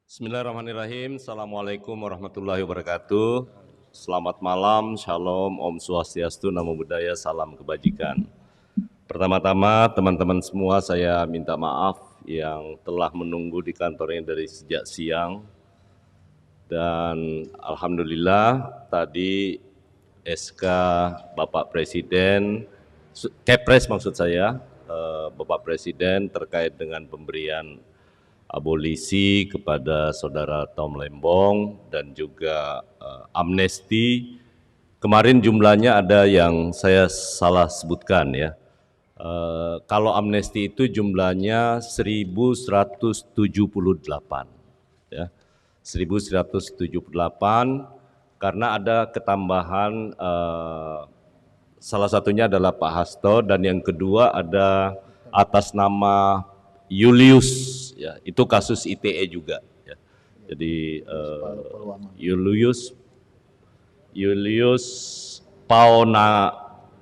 Bismillahirrahmanirrahim. Assalamualaikum warahmatullahi wabarakatuh. Selamat malam, shalom, om swastiastu, namo buddhaya, salam kebajikan. Pertama-tama teman-teman semua saya minta maaf yang telah menunggu di kantornya dari sejak siang. Dan alhamdulillah tadi SK Bapak Presiden, Kepres maksud saya, Bapak Presiden terkait dengan pemberian abolisi kepada saudara Tom Lembong dan juga amnesti. Kemarin jumlahnya ada yang saya salah sebutkan ya. Kalau amnesti itu jumlahnya 1178 ya. 1178 karena ada ketambahan salah satunya adalah Pak Hasto dan yang kedua ada atas nama Julius, ya itu kasus ITE juga. Ya. Jadi Julius Paonganan,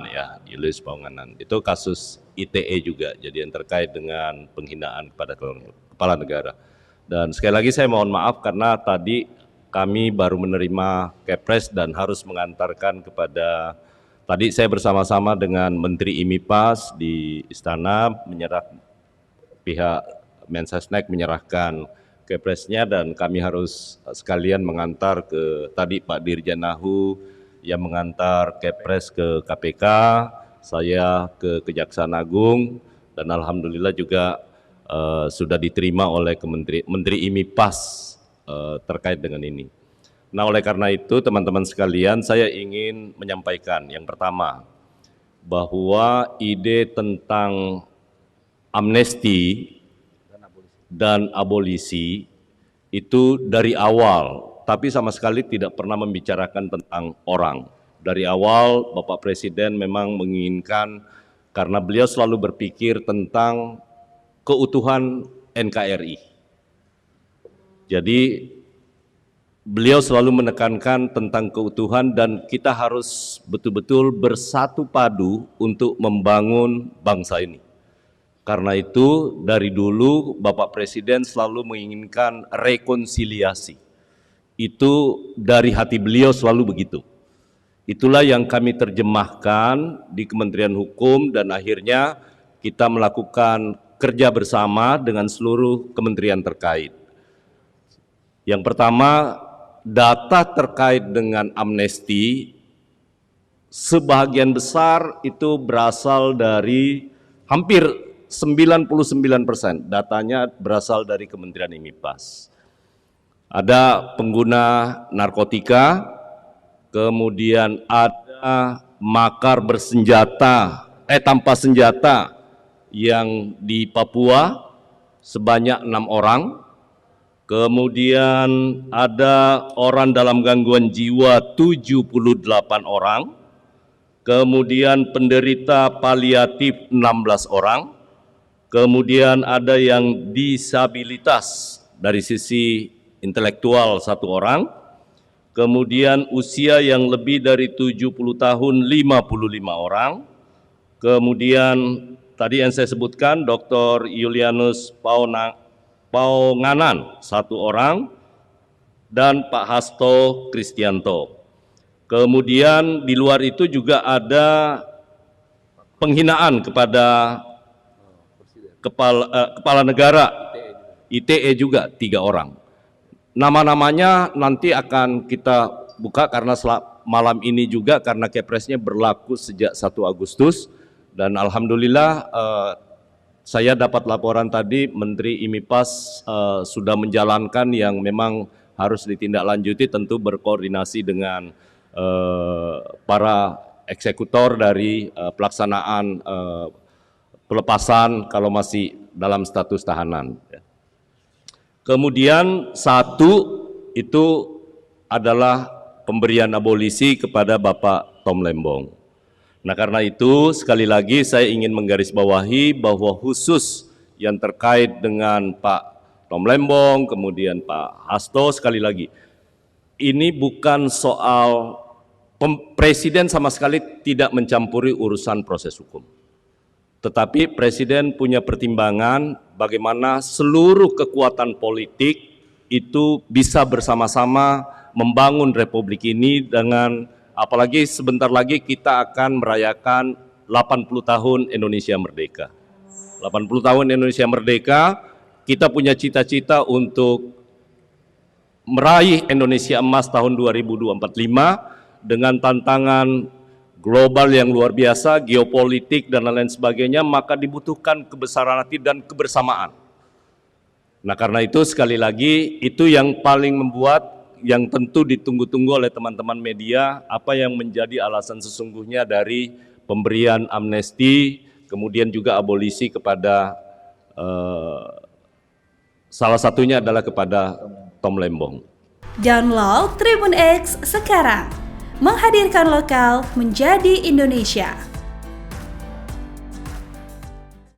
ya Julius Paonganan itu kasus ITE juga. Jadi yang terkait dengan penghinaan kepada kepala negara. Dan sekali lagi saya mohon maaf karena tadi kami baru menerima Kepres dan harus mengantarkan kepada. Tadi saya bersama-sama dengan Menteri IMIPAS di Istana pihak Mensesnek menyerahkan Kepresnya dan kami harus sekalian mengantar ke tadi Pak Dirjen Nahu yang mengantar Kepres ke KPK, saya ke Kejaksaan Agung dan alhamdulillah juga sudah diterima oleh Menteri IMIPAS terkait dengan ini. Nah, oleh karena itu teman-teman sekalian saya ingin menyampaikan yang pertama bahwa ide tentang amnesti dan abolisi itu dari awal, tapi sama sekali tidak pernah membicarakan tentang orang. Dari awal Bapak Presiden memang menginginkan karena beliau selalu berpikir tentang keutuhan NKRI. Jadi beliau selalu menekankan tentang keutuhan dan kita harus betul-betul bersatu padu untuk membangun bangsa ini. Karena itu dari dulu Bapak Presiden selalu menginginkan rekonsiliasi. Itu dari hati beliau selalu begitu. Itulah yang kami terjemahkan di Kementerian Hukum dan akhirnya kita melakukan kerja bersama dengan seluruh kementerian terkait. Yang pertama, data terkait dengan amnesti sebagian besar itu berasal dari hampir 99%, datanya berasal dari Kementerian IMIPAS. Ada pengguna narkotika, kemudian ada makar bersenjata, tanpa senjata yang di Papua sebanyak 6 orang. Kemudian ada orang dalam gangguan jiwa 78 orang, kemudian penderita paliatif 16 orang, kemudian ada yang disabilitas dari sisi intelektual 1 orang, kemudian usia yang lebih dari 70 tahun 55 orang, kemudian tadi yang saya sebutkan Dr. Julianus Paonganan 1 orang, dan Pak Hasto Kristianto. Kemudian di luar itu juga ada penghinaan kepada kepala negara, ITE juga 3 orang. Nama-namanya nanti akan kita buka karena malam ini juga karena Kepresnya berlaku sejak 1 Agustus dan alhamdulillah saya dapat laporan tadi Menteri IMIPAS sudah menjalankan yang memang harus ditindaklanjuti tentu berkoordinasi dengan para eksekutor dari pelaksanaan pelepasan kalau masih dalam status tahanan. Kemudian 1 itu adalah pemberian abolisi kepada Bapak Tom Lembong. Nah karena itu sekali lagi saya ingin menggarisbawahi bahwa khusus yang terkait dengan Pak Tom Lembong, kemudian Pak Hasto sekali lagi, ini bukan soal Presiden sama sekali tidak mencampuri urusan proses hukum. Tetapi Presiden punya pertimbangan bagaimana seluruh kekuatan politik itu bisa bersama-sama membangun republik ini dengan, apalagi sebentar lagi kita akan merayakan 80 tahun Indonesia Merdeka. 80 tahun Indonesia Merdeka, kita punya cita-cita untuk meraih Indonesia Emas tahun 2045 dengan tantangan global yang luar biasa, geopolitik dan lain-lain sebagainya, maka dibutuhkan kebesaran hati dan kebersamaan. Nah, karena itu sekali lagi itu yang paling membuat, yang tentu ditunggu-tunggu oleh teman-teman media, apa yang menjadi alasan sesungguhnya dari pemberian amnesti, kemudian juga abolisi kepada salah satunya adalah kepada Tom Lembong. Download Tribun X sekarang, menghadirkan lokal menjadi Indonesia.